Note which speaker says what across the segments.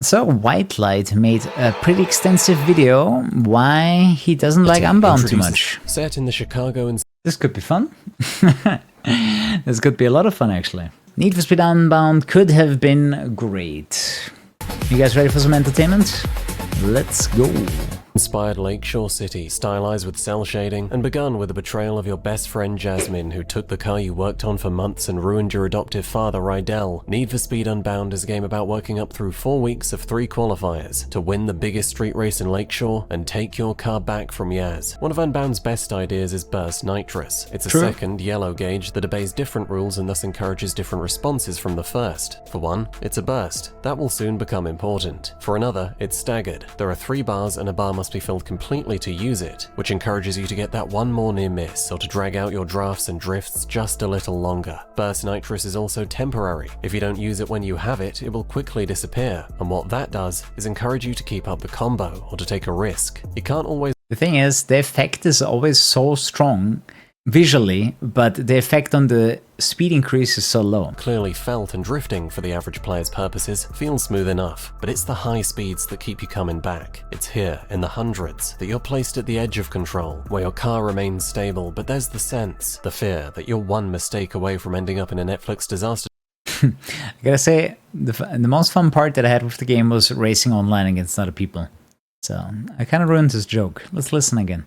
Speaker 1: So Whitelight made a pretty extensive video why he doesn't like Unbound too much.
Speaker 2: Set in the Chicago and
Speaker 1: this could be fun. This could be a lot of fun actually. Need for Speed Unbound could have been great. You guys ready for some entertainment? Let's go.
Speaker 2: inspired Lakeshore city, stylized with cell shading, and begun with the betrayal of your best friend Jasmine, who took the car you worked on for months and ruined your adoptive father Rydell. Need for Speed Unbound is a game about working up through 4 weeks of 3 qualifiers to win the biggest street race in Lakeshore and take your car back from Yaz. One of Unbound's best ideas is burst nitrous. It's a second, yellow gauge that obeys different rules and thus encourages different responses from the first. For one, it's a burst. That will soon become important. For another, it's staggered. There are 3 bars and a bar must be filled completely to use it, which encourages you to get that one more near miss or to drag out your drafts and drifts just a little longer. Burst nitrous is also temporary. If you don't use it when you have it, it will quickly disappear, and what that does is encourage you to keep up the combo or to take a risk. You can't always.
Speaker 1: The thing is, the effect is always so strong visually, but the effect on the speed increase is so low.
Speaker 2: Clearly felt, and drifting, for the average player's purposes, feels smooth enough, but it's the high speeds that keep you coming back. It's here, in the hundreds, that you're placed at the edge of control, where your car remains stable, but there's the sense, the fear, that you're one mistake away from ending up in a Netflix disaster.
Speaker 1: I gotta say, the most fun part that I had with the game was racing online against other people. So, I kinda ruined this joke. Let's listen again.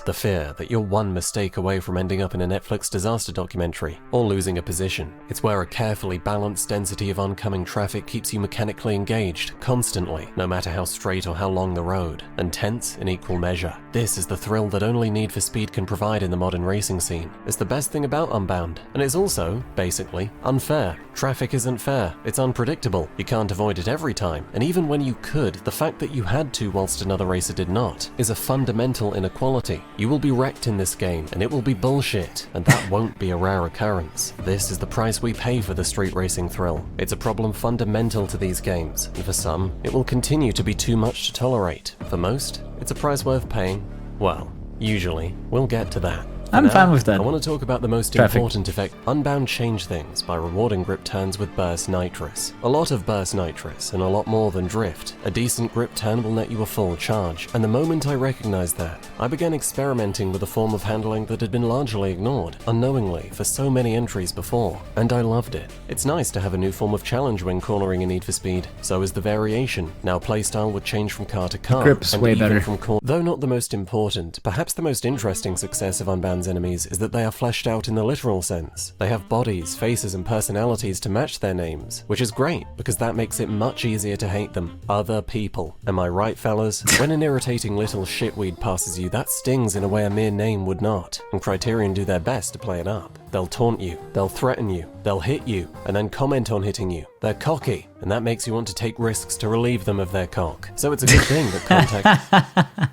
Speaker 2: The fear that you're one mistake away from ending up in a Netflix disaster documentary, or losing a position. It's where a carefully balanced density of oncoming traffic keeps you mechanically engaged, constantly, no matter how straight or how long the road, and tense in equal measure. This is the thrill that only Need for Speed can provide in the modern racing scene. It's the best thing about Unbound, and it's also, basically, unfair. Traffic isn't fair, it's unpredictable, you can't avoid it every time, and even when you could, the fact that you had to whilst another racer did not, is a fundamental inequality. You will be wrecked in this game, and it will be bullshit, and that won't be a rare occurrence. This is the price we pay for the street racing thrill. It's a problem fundamental to these games, and for some, it will continue to be too much to tolerate. For most, it's a price worth paying. Well, usually. We'll get to that.
Speaker 1: I'm fine with that.
Speaker 2: I want to talk about the most important effect. Unbound changed things by rewarding grip turns with burst nitrous. A lot of burst nitrous, and a lot more than drift. A decent grip turn will net you a full charge, and the moment I recognized that, I began experimenting with a form of handling that had been largely ignored, unknowingly, for so many entries before, and I loved it. It's nice to have a new form of challenge when cornering in Need for Speed. So is the variation. Now playstyle would change from car to car,
Speaker 1: grip's way better.
Speaker 2: Though not the most important, perhaps the most interesting success of Unbound's enemies is that they are fleshed out in the literal sense. They have bodies, faces, and personalities to match their names, which is great, because that makes it much easier to hate them. Other people. Am I right, fellas? When an irritating little shitweed passes you, that stings in a way a mere name would not, and Criterion do their best to play it up. They'll taunt you, they'll threaten you, they'll hit you, and then comment on hitting you. They're cocky, and that makes you want to take risks to relieve them of their cock. So it's a good thing that contact...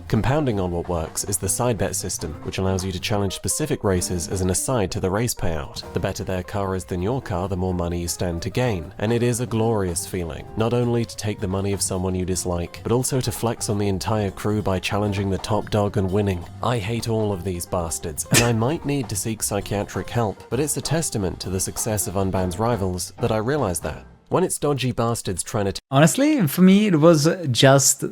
Speaker 2: Compounding on what works is the side bet system, which allows you to challenge specific racers as an aside to the race payout. The better their car is than your car, the more money you stand to gain. And it is a glorious feeling, not only to take the money of someone you dislike, but also to flex on the entire crew by challenging the top dog and winning. I hate all of these bastards, and I might need to seek psychiatric help, but it's a testament to the success of Unbound's rivals that I realize that. When it's dodgy bastards trying to...
Speaker 1: Honestly, for me, it was just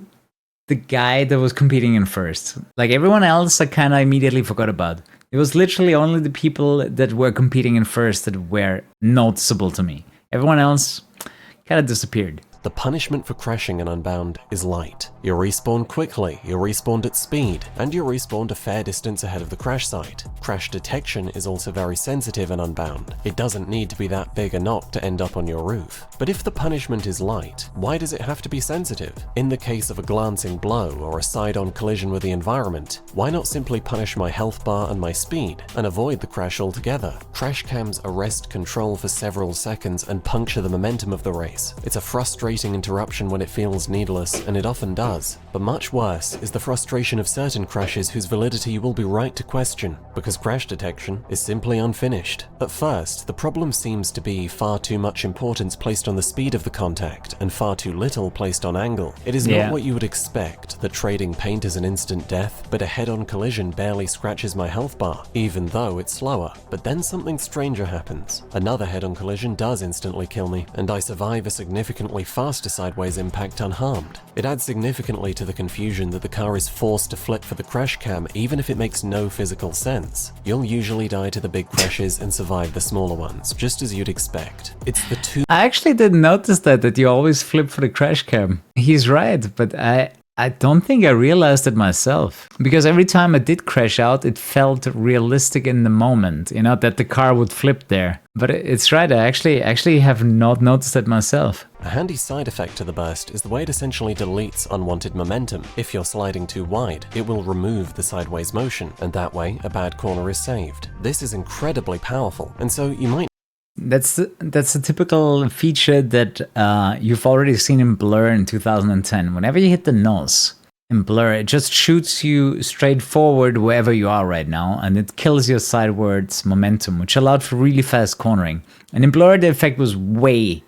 Speaker 1: the guy that was competing in first. Like everyone else, I kind of immediately forgot about. It was literally only the people that were competing in first that were noticeable to me. Everyone else kind of disappeared.
Speaker 2: The punishment for crashing in Unbound is light. You're respawned quickly, you're respawned at speed, and you're respawned a fair distance ahead of the crash site. Crash detection is also very sensitive in Unbound. It doesn't need to be that big a knock to end up on your roof. But if the punishment is light, why does it have to be sensitive? In the case of a glancing blow or a side-on collision with the environment, why not simply punish my health bar and my speed, and avoid the crash altogether? Crash cams arrest control for several seconds and puncture the momentum of the race. It's a frustrating interruption when it feels needless, and it often does. But much worse is the frustration of certain crashes whose validity you will be right to question, because crash detection is simply unfinished. At first, the problem seems to be far too much importance placed on the speed of the contact, and far too little placed on angle. It is not what you would expect, that trading paint is an instant death, but a head-on collision barely scratches my health bar, even though it's slower. But then something stranger happens. Another head-on collision does instantly kill me, and I survive a significantly faster faster sideways impact unharmed. It adds significantly to the confusion that the car is forced to flip for the crash cam even if it makes no physical sense. You'll usually die to the big crashes and survive the smaller ones, just as you'd expect. It's the two—
Speaker 1: I actually didn't notice that you always flip for the crash cam. He's right, but I don't think I realized it myself. Because every time I did crash out, it felt realistic in the moment, you know, that the car would flip there. But it's right, I actually have not noticed it myself.
Speaker 2: A handy side effect to the burst is the way it essentially deletes unwanted momentum. If you're sliding too wide, it will remove the sideways motion, and that way a bad corner is saved. This is incredibly powerful, and so you might—
Speaker 1: That's a typical feature that you've already seen in Blur in 2010. Whenever you hit the nose in Blur, it just shoots you straight forward wherever you are right now, and it kills your sidewards momentum, which allowed for really fast cornering. And in Blur, the effect was way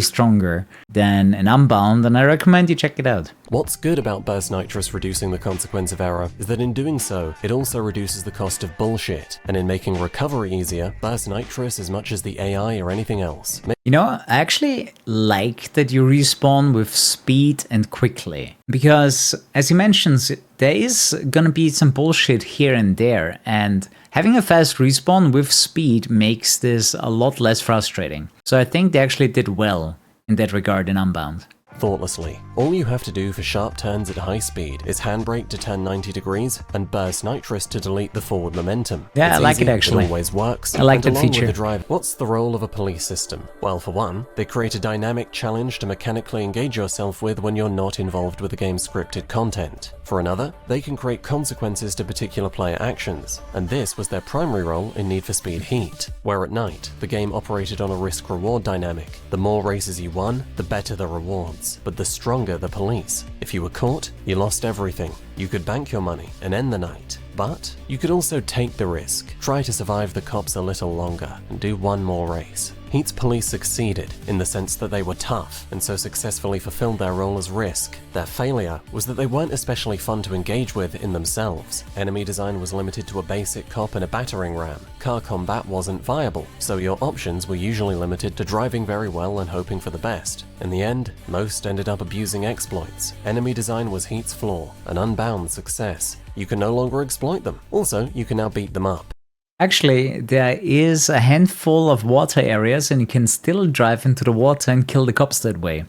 Speaker 1: stronger than in Unbound, and I recommend you check it out.
Speaker 2: What's good about burst nitrous reducing the consequence of error is that in doing so, it also reduces the cost of bullshit, and in making recovery easier, burst nitrous as much as the AI or anything else.
Speaker 1: You know, I actually like that you respawn with speed and quickly, because as he mentions, there is gonna be some bullshit here and there, and having a fast respawn with speed makes this a lot less frustrating. So I think they actually did well in that regard in Unbound.
Speaker 2: Thoughtlessly. All you have to do for sharp turns at high speed is handbrake to turn 90 degrees and burst nitrous to delete the forward momentum.
Speaker 1: Yeah,
Speaker 2: It's
Speaker 1: I like
Speaker 2: easy,
Speaker 1: it actually.
Speaker 2: It always works.
Speaker 1: I like
Speaker 2: and
Speaker 1: that
Speaker 2: along
Speaker 1: feature.
Speaker 2: With the drive, what's the role of a police system? Well, for one, they create a dynamic challenge to mechanically engage yourself with when you're not involved with the game's scripted content. For another, they can create consequences to particular player actions, and this was their primary role in Need for Speed Heat, where at night, the game operated on a risk-reward dynamic. The more races you won, the better the rewards, but the stronger the police. If you were caught, you lost everything. You could bank your money and end the night. But you could also take the risk, try to survive the cops a little longer, and do one more race. Heat's police succeeded in the sense that they were tough and so successfully fulfilled their role as risk. Their failure was that they weren't especially fun to engage with in themselves. Enemy design was limited to a basic cop and a battering ram. Car combat wasn't viable, so your options were usually limited to driving very well and hoping for the best. In the end, most ended up abusing exploits. Enemy design was Heat's flaw, an Unbound success. You can no longer exploit them. Also, you can now beat them up.
Speaker 1: Actually, there is a handful of water areas and you can still drive into the water and kill the cops that way.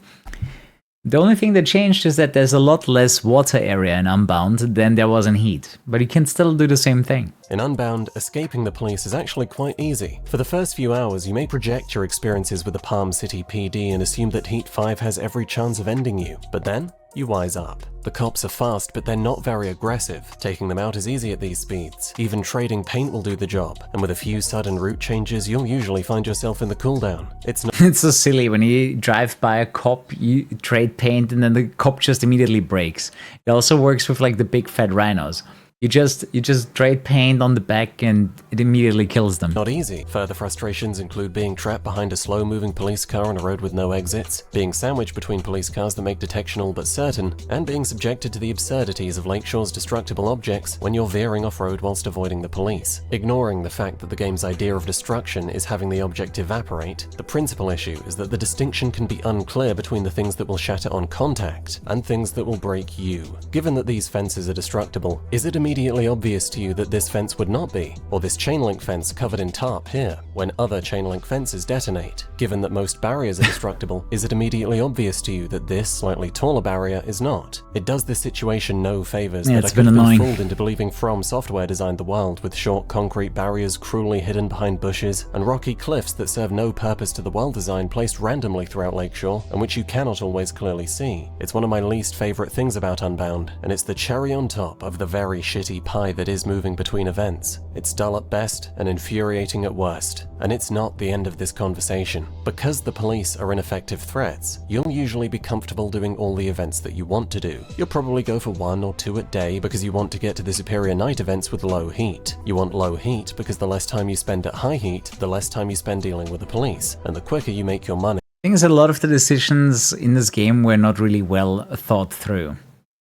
Speaker 1: The only thing that changed is that there's a lot less water area in Unbound than there was in Heat, but you can still do the same thing.
Speaker 2: In Unbound, escaping the police is actually quite easy. For the first few hours, you may project your experiences with the Palm City PD and assume that Heat 5 has every chance of ending you, but then you wise up. The cops are fast, but they're not very aggressive. Taking them out is easy at these speeds. Even trading paint will do the job, and with a few sudden route changes, you'll usually find yourself in the cooldown. It's not—
Speaker 1: It's so silly when you drive by a cop, you trade paint, and then the cop just immediately breaks. It also works with like the big fat rhinos. You just trade paint on the back and it immediately kills them.
Speaker 2: Not easy. Further frustrations include being trapped behind a slow-moving police car on a road with no exits, being sandwiched between police cars that make detection all but certain, and being subjected to the absurdities of Lakeshore's destructible objects when you're veering off-road whilst avoiding the police. Ignoring the fact that the game's idea of destruction is having the object evaporate, the principal issue is that the distinction can be unclear between the things that will shatter on contact and things that will break you. Given that these fences are destructible, is it immediately obvious to you that this fence would not be, or this chain link fence covered in tarp here, when other chain link fences detonate? Given that most barriers are destructible, is it immediately obvious to you that this slightly taller barrier is not? It does this situation no favors.
Speaker 1: Yeah,
Speaker 2: that I
Speaker 1: it's
Speaker 2: could
Speaker 1: been
Speaker 2: have
Speaker 1: annoying.
Speaker 2: been fooled into believing From Software designed the world with short concrete barriers cruelly hidden behind bushes, and rocky cliffs that serve no purpose to the world design placed randomly throughout Lakeshore, and which you cannot always clearly see. It's one of my least favorite things about Unbound, and it's the cherry on top of the very shitty pie that is moving between events. It's dull at best and infuriating at worst, and it's not the end of this conversation. Because the police are ineffective threats, you'll usually be comfortable doing all the events that you want to do. You'll probably go for 1 or 2 a day because you want to get to the superior night events with low heat. You want low heat because the less time you spend at high heat, the less time you spend dealing with the police, and the quicker you make your money.
Speaker 1: I think is a lot of the decisions in this game were not really well thought through.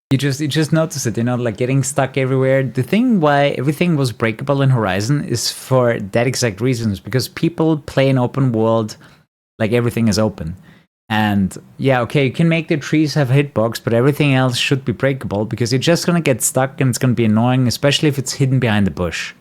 Speaker 1: You just notice it, you know, like getting stuck everywhere. The thing why everything was breakable in Horizon is for that exact reasons, because people play an open world like everything is open. And yeah, okay, you can make the trees have hitbox, but everything else should be breakable because you're just gonna get stuck and it's gonna be annoying, especially if it's hidden behind the bush.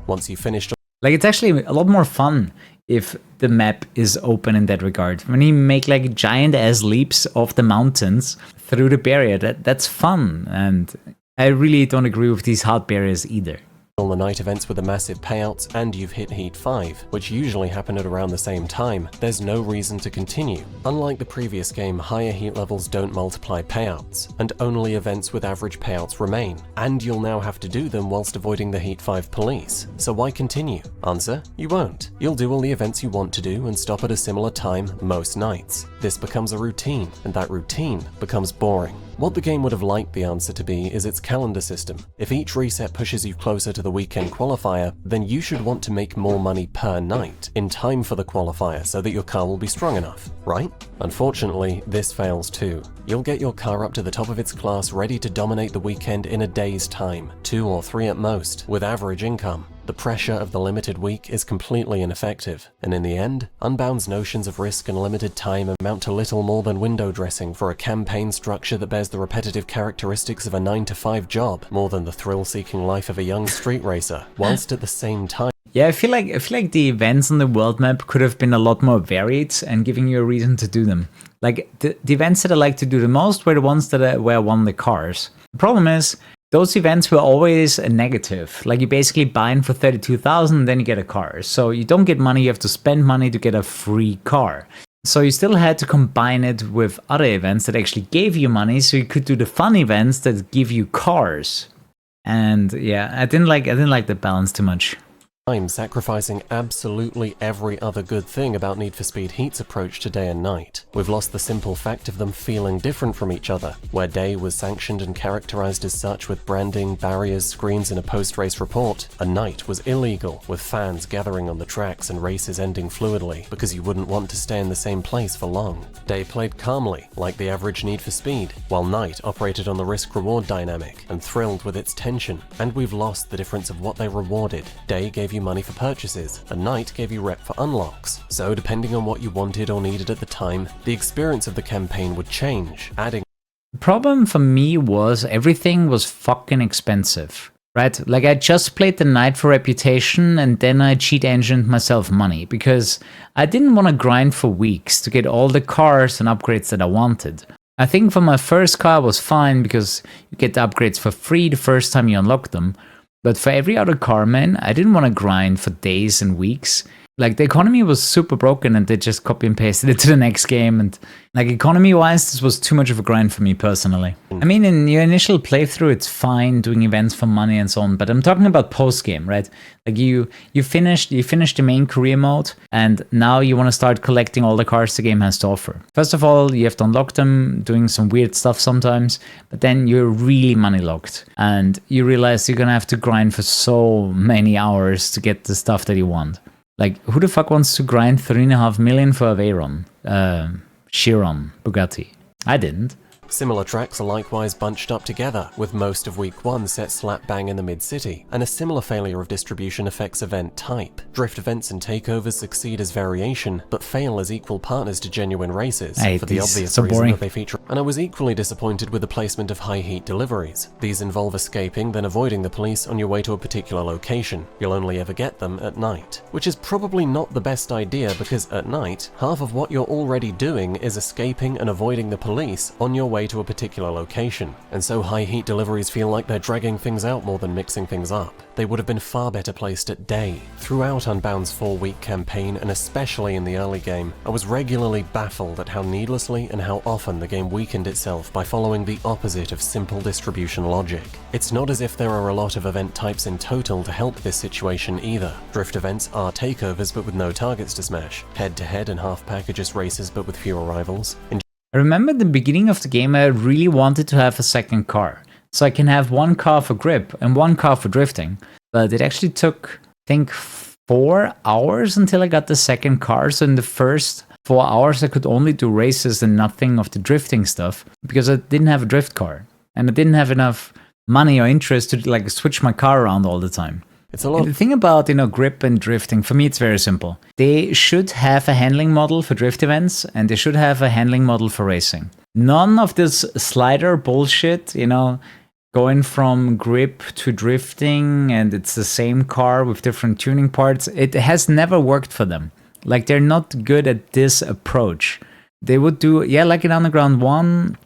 Speaker 2: Once you've finished,
Speaker 1: like, it's actually a lot more fun if the map is open in that regard. When you make like giant ass leaps off the mountains through the barrier, that's fun. And I really don't agree with these hard barriers either.
Speaker 2: the night events with the massive payouts and you've hit Heat 5, which usually happen at around the same time, there's no reason to continue. Unlike the previous game, higher heat levels don't multiply payouts, and only events with average payouts remain, and you'll now have to do them whilst avoiding the Heat 5 police. So why continue? Answer: you won't. You'll do all the events you want to do and stop at a similar time most nights. This becomes a routine, and that routine becomes boring. What the game would have liked the answer to be is its calendar system. If each reset pushes you closer to the weekend qualifier, then you should want to make more money per night, in time for the qualifier so that your car will be strong enough, right? Unfortunately, this fails too. You'll get your car up to the top of its class ready to dominate the weekend in a day's time, 2 or 3 at most, with average income. The pressure of the limited week is completely ineffective, and in the end, Unbound's notions of risk and limited time amount to little more than window dressing for a campaign structure that bears the repetitive characteristics of a 9-to-5 job, more than the thrill-seeking life of a young street racer, whilst at the same time.
Speaker 1: Yeah, I feel like the events on the world map could have been a lot more varied and giving you a reason to do them. Like, the events that I like to do the most were the ones that where I won the cars. The problem is, those events were always a negative. Like, you basically buy in for 32,000, then you get a car. So you don't get money, you have to spend money to get a free car. So you still had to combine it with other events that actually gave you money, so you could do the fun events that give you cars. And yeah, I didn't like the balance too much.
Speaker 2: I'm sacrificing absolutely every other good thing about Need for Speed Heat's approach to day and night. We've lost the simple fact of them feeling different from each other, where day was sanctioned and characterized as such with branding, barriers, screens and a post-race report, and night was illegal, with fans gathering on the tracks and races ending fluidly because you wouldn't want to stay in the same place for long. Day played calmly, like the average Need for Speed, while night operated on the risk-reward dynamic and thrilled with its tension, and we've lost the difference of what they rewarded. Day gave you money for purchases, and night gave you rep for unlocks. So depending on what you wanted or needed at the time, the experience of the campaign would change, adding.
Speaker 1: The problem for me was everything was fucking expensive, right? Like, I just played the night for reputation and then I cheat engined myself money because I didn't want to grind for weeks to get all the cars and upgrades that I wanted. I think for my first car was fine because you get the upgrades for free the first time you unlock them. But for every other car, man, I didn't want to grind for days and weeks. Like, the economy was super broken and they just copy and pasted it to the next game. And like, economy-wise, this was too much of a grind for me personally. I mean, in your initial playthrough, it's fine doing events for money and so on. But I'm talking about post-game, right? Like, you finished the main career mode and now you want to start collecting all the cars the game has to offer. First of all, you have to unlock them, doing some weird stuff sometimes. But then you're really money locked. And you realize you're going to have to grind for so many hours to get the stuff that you want. Like, who the fuck wants to grind 3.5 million for a Veyron? Chiron, Bugatti. I didn't.
Speaker 2: Similar tracks are likewise bunched up together, with most of week 1 set slap bang in the mid-city, and a similar failure of distribution affects event type. Drift events and takeovers succeed as variation, but fail as equal partners to genuine races, for the obvious reason that they feature. And I was equally disappointed with the placement of high heat deliveries. These involve escaping, then avoiding the police on your way to a particular location. You'll only ever get them at night, which is probably not the best idea because at night, half of what you're already doing is escaping and avoiding the police on your way to a particular location, and so high heat deliveries feel like they're dragging things out more than mixing things up. They would have been far better placed at day. Throughout Unbound's 4-week campaign, and especially in the early game, I was regularly baffled at how needlessly and how often the game weakened itself by following the opposite of simple distribution logic. It's not as if there are a lot of event types in total to help this situation either. Drift events are takeovers but with no targets to smash, head-to-head and half-pack are just races but with fewer rivals.
Speaker 1: I remember at the beginning of the game, I really wanted to have a second car. So I can have one car for grip and one car for drifting. But it actually took, I think, 4 hours until I got the second car. So in the first 4 hours, I could only do races and nothing of the drifting stuff because I didn't have a drift car. And I didn't have enough money or interest to like switch my car around all the time.
Speaker 2: It's a lot.
Speaker 1: The thing about, grip and drifting, for me, it's very simple. They should have a handling model for drift events, and they should have a handling model for racing. None of this slider bullshit, going from grip to drifting, and it's the same car with different tuning parts. It has never worked for them. Like, they're not good at this approach. They would do, like in Underground 1,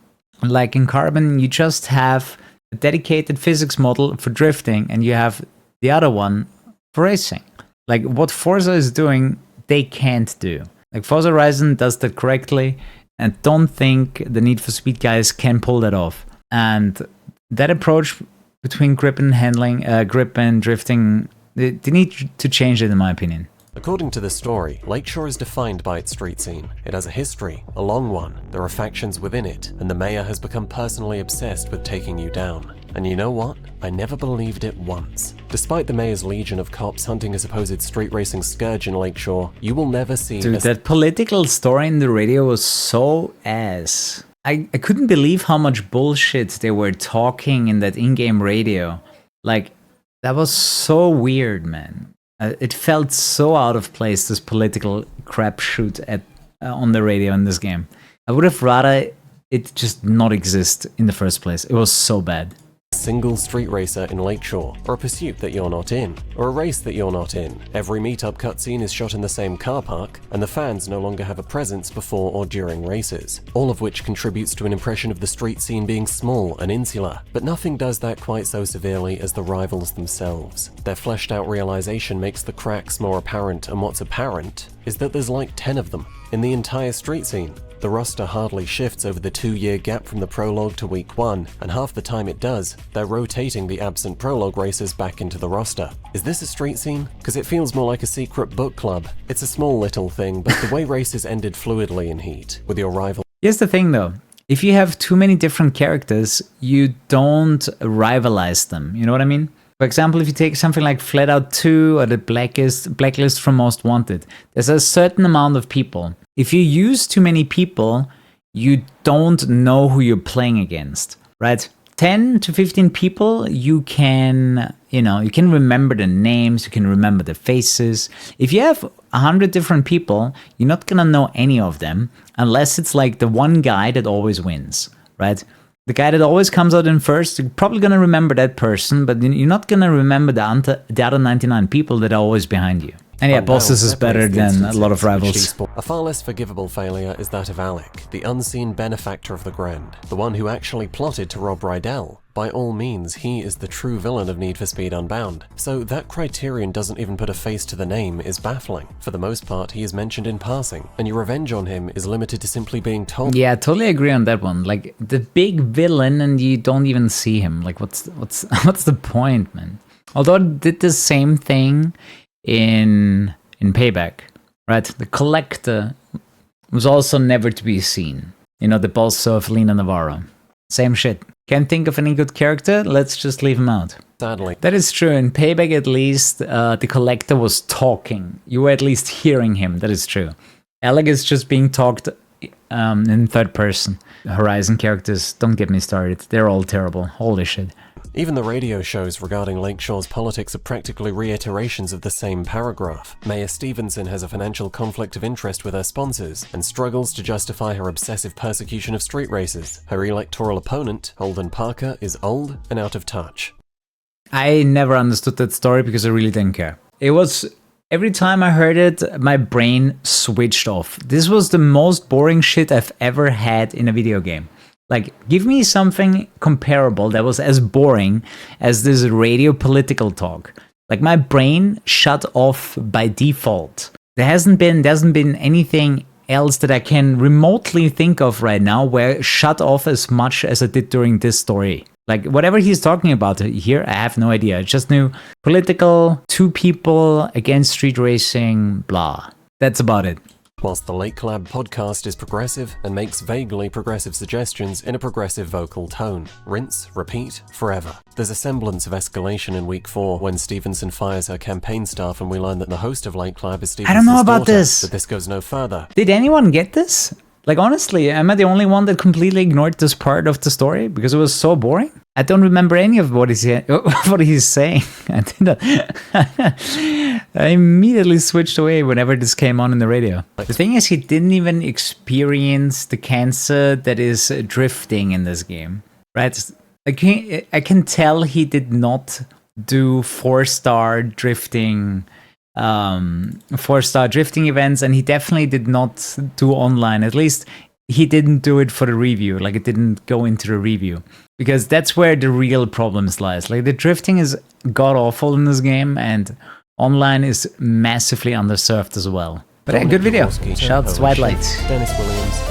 Speaker 1: like in Carbon, you just have a dedicated physics model for drifting, and you have the other one for racing. Like, what Forza is doing, they can't do. Like, Forza Horizon does that correctly, and don't think the Need for Speed guys can pull that off. And that approach between grip and handling, grip and drifting, they need to change it, in my opinion.
Speaker 2: According to the story, Lakeshore is defined by its street scene. It has a history, a long one. There are factions within it, and the mayor has become personally obsessed with taking you down. And you know what? I never believed it once. Despite the mayor's legion of cops hunting a supposed street racing scourge in Lakeshore, you will never see...
Speaker 1: Dude, that political story in the radio was so ass. I couldn't believe how much bullshit they were talking in that in-game radio. Like, that was so weird, man. It felt so out of place, this political crapshoot on the radio in this game. I would have rather it just not exist in the first place. It was so bad.
Speaker 2: Single street racer in Lakeshore, or a pursuit that you're not in, or a race that you're not in. Every meetup cutscene is shot in the same car park, and the fans no longer have a presence before or during races, all of which contributes to an impression of the street scene being small and insular. But nothing does that quite so severely as the rivals themselves. Their fleshed out realization makes the cracks more apparent, and what's apparent is that there's like 10 of them in the entire street scene. The roster hardly shifts over the 2-year gap from the prologue to week 1, and half the time it does, they're rotating the absent prologue racers back into the roster. Is this a street scene? Because it feels more like a secret book club. It's a small little thing, but the way races ended fluidly in Heat, with your rival...
Speaker 1: Here's the thing though, if you have too many different characters, you don't rivalize them, you know what I mean? For example, if you take something like Flat Out 2 or the Blacklist from Most Wanted, there's a certain amount of people. If you use too many people, you don't know who you're playing against, right? 10 to 15 people, you can remember the names, you can remember the faces. If you have 100 different people, you're not gonna know any of them unless it's like the one guy that always wins, right? The guy that always comes out in first, you're probably gonna remember that person, but you're not gonna remember the other 99 people that are always behind you. And yeah, Bosses is better than a lot of rivals.
Speaker 2: A far less forgivable failure is that of Alec, the unseen benefactor of the Grand, the one who actually plotted to rob Rydell. By all means, he is the true villain of Need for Speed Unbound. So that criterion doesn't even put a face to the name is baffling. For the most part, he is mentioned in passing, and your revenge on him is limited to simply being told.
Speaker 1: Yeah, I totally agree on that one. Like, the big villain and you don't even see him. Like, what's the point, man? Although it did the same thing in Payback, right? The Collector was also never to be seen. The boss of Lena Navarro. Same shit. Can't think of any good character, let's just leave him out.
Speaker 2: Sadly.
Speaker 1: That is true. In Payback, at least, the Collector was talking. You were at least hearing him, that is true. Alec is just being talked in third person. Horizon characters, don't get me started. They're all terrible. Holy shit.
Speaker 2: Even the radio shows regarding Lakeshore's politics are practically reiterations of the same paragraph. Mayor Stevenson has a financial conflict of interest with her sponsors and struggles to justify her obsessive persecution of street racers. Her electoral opponent, Holden Parker, is old and out of touch.
Speaker 1: I never understood that story because I really didn't care. It was... Every time I heard it, my brain switched off. This was the most boring shit I've ever had in a video game. Like, give me something comparable that was as boring as this radio political talk. Like, my brain shut off by default. There hasn't been anything else that I can remotely think of right now where it shut off as much as I did during this story. Like, whatever he's talking about here, I have no idea. I just knew political, 2 people against street racing, blah. That's about it.
Speaker 2: Whilst the Lake Lab podcast is progressive and makes vaguely progressive suggestions in a progressive vocal tone. Rinse, repeat, forever. There's a semblance of escalation in week 4 when Stevenson fires her campaign staff and we learn that the host of Lake Lab is Stevenson's
Speaker 1: I don't know about
Speaker 2: daughter,
Speaker 1: this.
Speaker 2: but this goes no further.
Speaker 1: Did anyone get this? Like, honestly, am I the only one that completely ignored this part of the story because it was so boring? I don't remember any of what he's saying. I immediately switched away whenever this came on in the radio. The thing is, he didn't even experience the cancer that is drifting in this game, right? I can tell he did not do 4-star drifting, 4-star drifting events, and he definitely did not do online. At least he didn't do it for the review. Like, it didn't go into the review, because that's where the real problems lies. Like, the drifting is god awful in this game, and online is massively underserved as well. But yeah, good video. Shouts Whitelight.
Speaker 2: Dennis Williams.